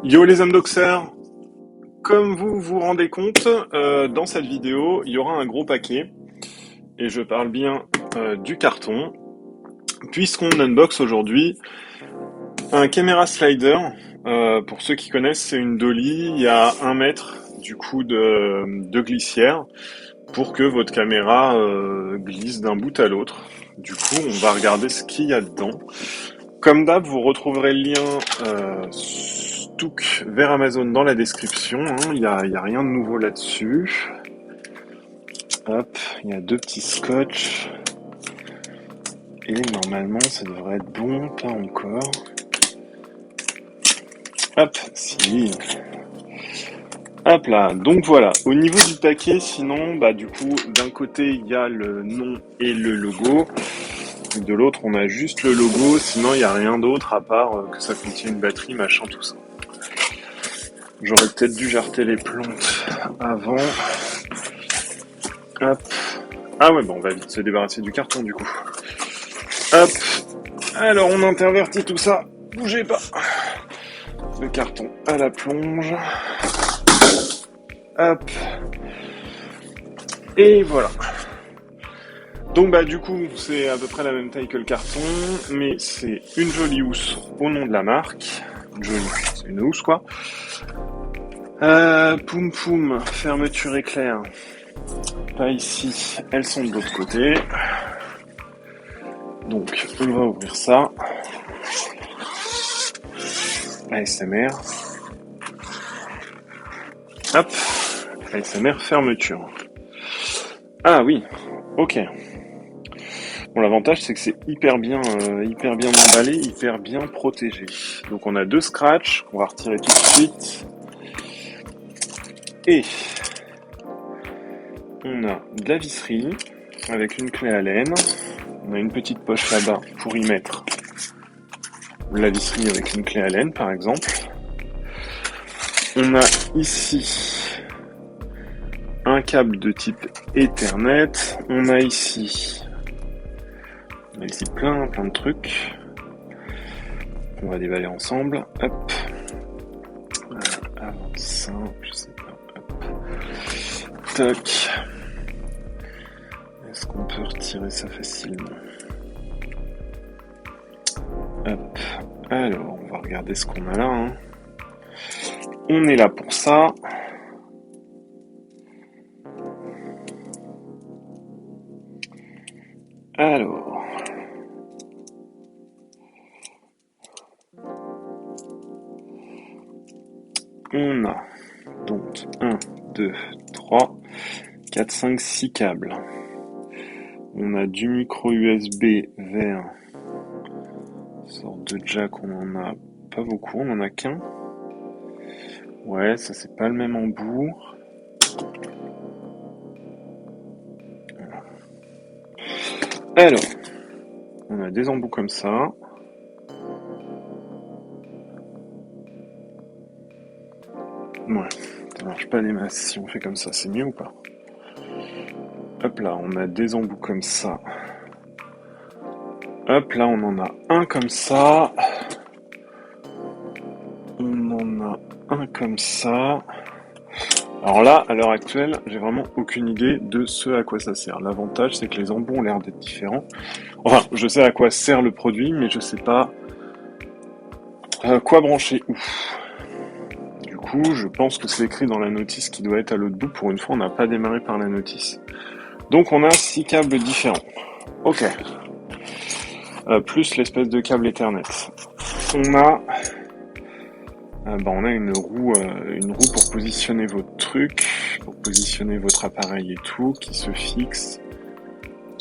Yo les unboxers, comme vous vous rendez compte, dans cette vidéo, il y aura un gros paquet, et je parle bien du carton, puisqu'on unbox aujourd'hui un caméra slider. Pour ceux qui connaissent, c'est une dolly, il y a 1 mètre du coup de glissière pour que votre caméra glisse d'un bout à l'autre. Du coup, on va regarder ce qu'il y a dedans. Comme d'hab, vous retrouverez le lien Stook vers Amazon dans la description. Il y a rien de nouveau là-dessus. Hop, il y a 2 petits scotch. Et normalement, ça devrait être bon, pas encore. Hop, si. Hop là, donc voilà. Au niveau du paquet, sinon, du coup, d'un côté, il y a le nom et le logo. De l'autre, on a juste le logo, sinon il n'y a rien d'autre à part que ça contient une batterie, machin, tout ça. J'aurais peut-être dû jarter les plantes avant. Hop. Ah ouais, bon, on va vite se débarrasser du carton du coup. Hop. Alors, on intervertit tout ça. Bougez pas. Le carton à la plonge. Hop. Et voilà. Donc du coup, c'est à peu près la même taille que le carton, mais c'est une jolie housse au nom de la marque. Jolie, c'est une housse quoi. Poum poum, fermeture éclair. Pas ici, elles sont de l'autre côté. Donc, on va ouvrir ça. ASMR. Hop, ASMR fermeture. Ah oui, ok. Bon, l'avantage c'est que c'est hyper bien emballé, hyper bien protégé. Donc on a 2 scratchs qu'on va retirer tout de suite. Et on a de la visserie avec une clé Allen. On a une petite poche là-bas pour y mettre la visserie avec une clé Allen par exemple. On a ici un câble de type Ethernet. On a ici plein de trucs. On va déballer ensemble. Hop. Avant ça, je sais pas. Hop. Tac. Est-ce qu'on peut retirer ça facilement? Hop. Alors, on va regarder ce qu'on a là. On est là pour ça. Alors. On a donc 1, 2, 3, 4, 5, 6 câbles. On a du micro USB vers sorte de jack, on en a pas beaucoup, on en a qu'un. Ouais, ça c'est pas le même embout. Alors, on a des embouts comme ça. Ouais, ça marche pas des masses. Si on fait comme ça, c'est mieux ou pas? Hop là, on a des embouts comme ça. Hop là, on en a un comme ça. On en a un comme ça. Alors là, à l'heure actuelle, j'ai vraiment aucune idée de ce à quoi ça sert. L'avantage, c'est que les embouts ont l'air d'être différents. Enfin, je sais à quoi sert le produit, mais je sais pas quoi brancher où. Du coup, je pense que c'est écrit dans la notice qui doit être à l'autre bout. Pour une fois, on n'a pas démarré par la notice. Donc, on a 6 câbles différents. Ok. Plus l'espèce de câble Ethernet. On a une roue pour positionner votre truc, pour positionner votre appareil et tout, qui se fixe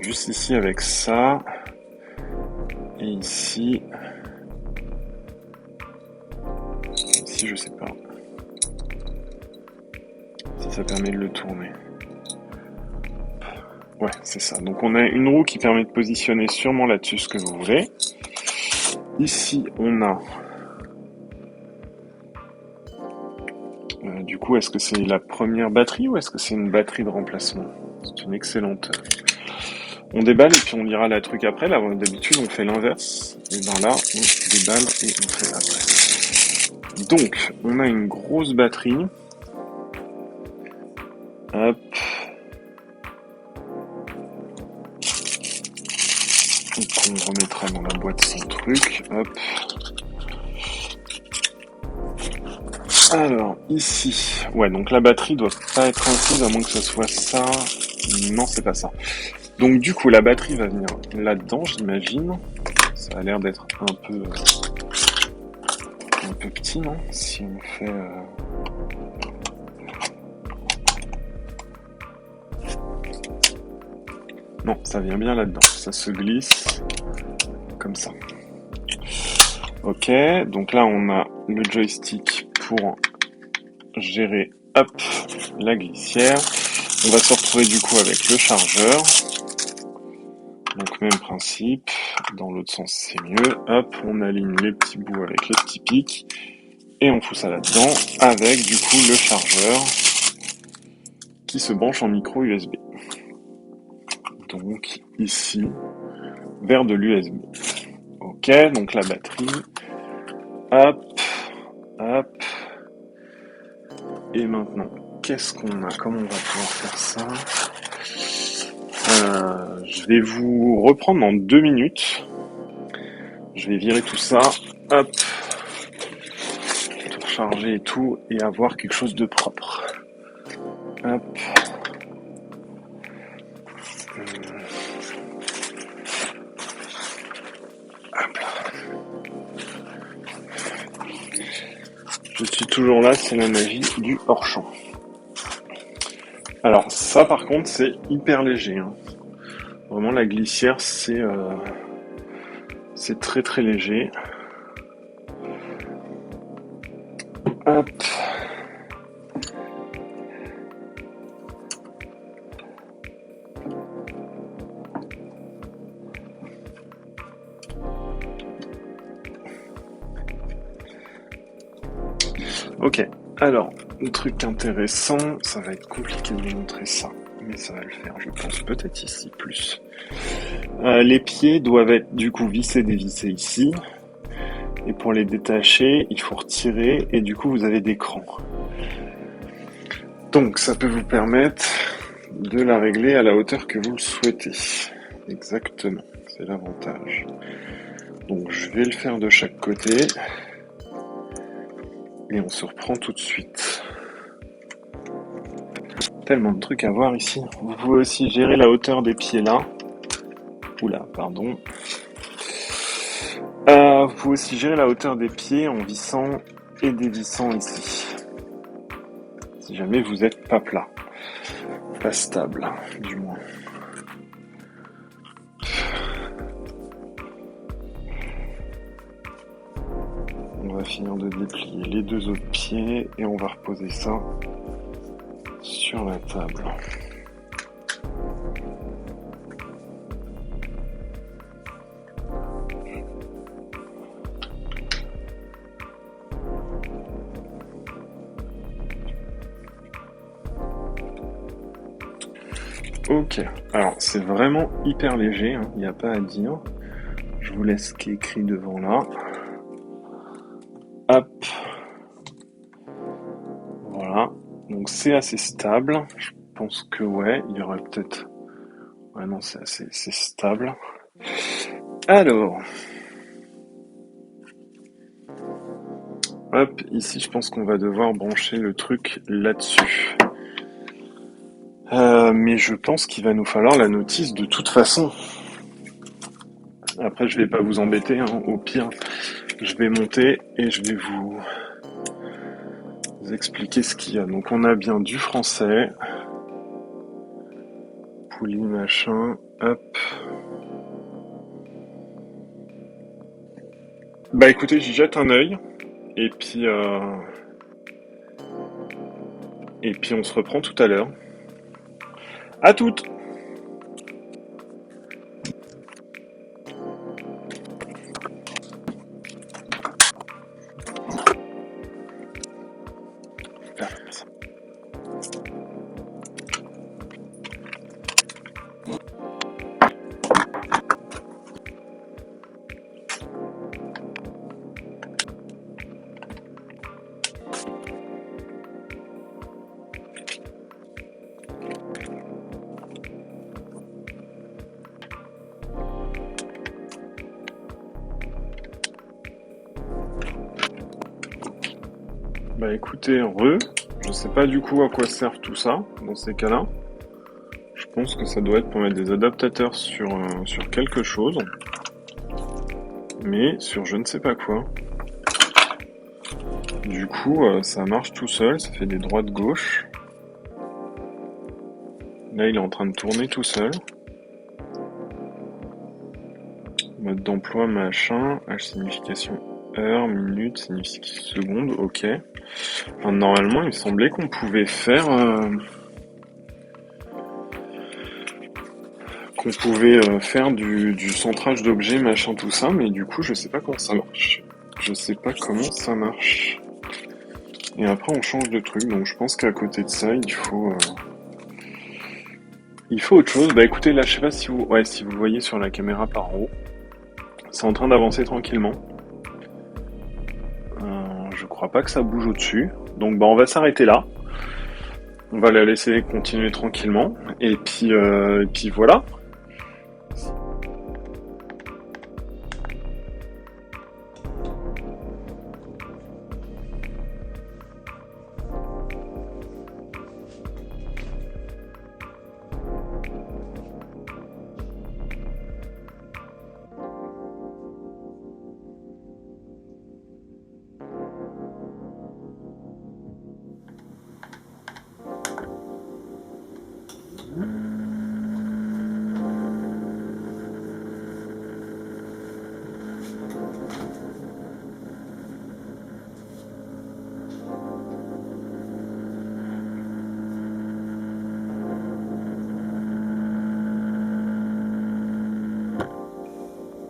juste ici avec ça. Et ici, je sais pas si ça permet de le tourner. Ouais, c'est ça. Donc on a une roue qui permet de positionner sûrement là-dessus ce que vous voulez. Ici, on a du coup, est-ce que c'est la première batterie ou est-ce que c'est une batterie de remplacement? C'est une excellente. On déballe et puis on lira la truc après. Là, d'habitude, on fait l'inverse. Et là, on déballe et on fait après. Donc, on a une grosse batterie. Hop. Donc, on remettra dans la boîte sans truc. Hop. Alors, ici. Ouais, donc la batterie doit pas être incluse, à moins que ce soit ça. Non, c'est pas ça. Donc, du coup, la batterie va venir là-dedans, j'imagine. Ça a l'air d'être un peu petit, non? Si on fait... Non, ça vient bien là-dedans. Ça se glisse comme ça. Ok, donc là, on a le joystick pour gérer, hop, la glissière. On va se retrouver du coup avec le chargeur. Donc même principe, dans l'autre sens c'est mieux. Hop, on aligne les petits bouts avec les petits pics. Et on fout ça là-dedans avec du coup le chargeur qui se branche en micro USB. Donc ici, vers de l'USB. Ok, donc la batterie. Hop, hop. Et maintenant, qu'est-ce qu'on a? Comment on va pouvoir faire ça? Je vais vous reprendre dans 2 minutes. Je vais virer tout ça. Hop. Tout recharger et tout. Et avoir quelque chose de propre. Hop. Hop là. Je suis toujours là, c'est la magie du hors-champ. Alors ça par contre c'est hyper léger. Hein. Vraiment la glissière c'est très très léger. Hop. Ok, alors, le truc intéressant, ça va être compliqué de vous montrer ça, mais ça va le faire, je pense, peut-être ici plus. Les pieds doivent être du coup vissés, dévissés ici, et pour les détacher, il faut retirer, et du coup vous avez des crans. Donc ça peut vous permettre de la régler à la hauteur que vous le souhaitez. Exactement, c'est l'avantage. Donc je vais le faire de chaque côté. Et on se reprend tout de suite. Tellement de trucs à voir ici. Vous pouvez aussi gérer la hauteur des pieds là. Oula, pardon. Vous pouvez aussi gérer la hauteur des pieds en vissant et dévissant ici. Si jamais vous êtes pas plat. Pas stable, du moins. On va finir de déplier les 2 autres pieds et on va reposer ça sur la table. Ok, alors c'est vraiment hyper léger, hein, il n'y a pas à dire. Je vous laisse ce qui est écrit devant là. Hop. Voilà. Donc c'est assez stable. Je pense que ouais, il y aurait peut-être... Ouais non, c'est stable. Alors. Hop, ici je pense qu'on va devoir brancher le truc là-dessus. Mais je pense qu'il va nous falloir la notice de toute façon. Après je vais pas vous embêter, hein. Au pire, je vais monter et je vais vous expliquer ce qu'il y a. Donc on a bien du français. Poulie machin, hop. Bah écoutez, j'y jette un œil. Et puis on se reprend tout à l'heure. À toutes! Bah écoutez, je sais pas du coup à quoi sert tout ça dans ces cas-là. Je pense que ça doit être pour mettre des adaptateurs sur quelque chose, mais sur je ne sais pas quoi. Du coup, ça marche tout seul, ça fait des droites-gauche. Là, il est en train de tourner tout seul. Mode d'emploi, machin, H signification heure, minute, signification seconde, ok. Enfin, normalement, il me semblait qu'on pouvait faire... faire du centrage d'objets, machin, tout ça, mais du coup, je sais pas comment ça marche. Je sais pas comment ça marche. Et après, on change de truc, donc je pense qu'à côté de ça, il faut autre chose. Bah écoutez, là, je sais pas si vous voyez sur la caméra par en haut, c'est en train d'avancer tranquillement. Je crois pas que ça bouge au-dessus. Donc bah on va s'arrêter là. On va la laisser continuer tranquillement. Et puis voilà.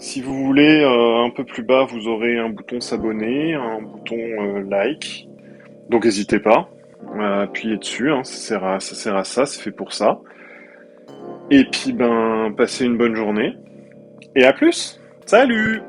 Si vous voulez, un peu plus bas, vous aurez un bouton s'abonner, un bouton like. Donc n'hésitez pas à appuyer dessus, hein, ça sert à ça, c'est fait pour ça. Et puis ben, passez une bonne journée. Et à plus. Salut!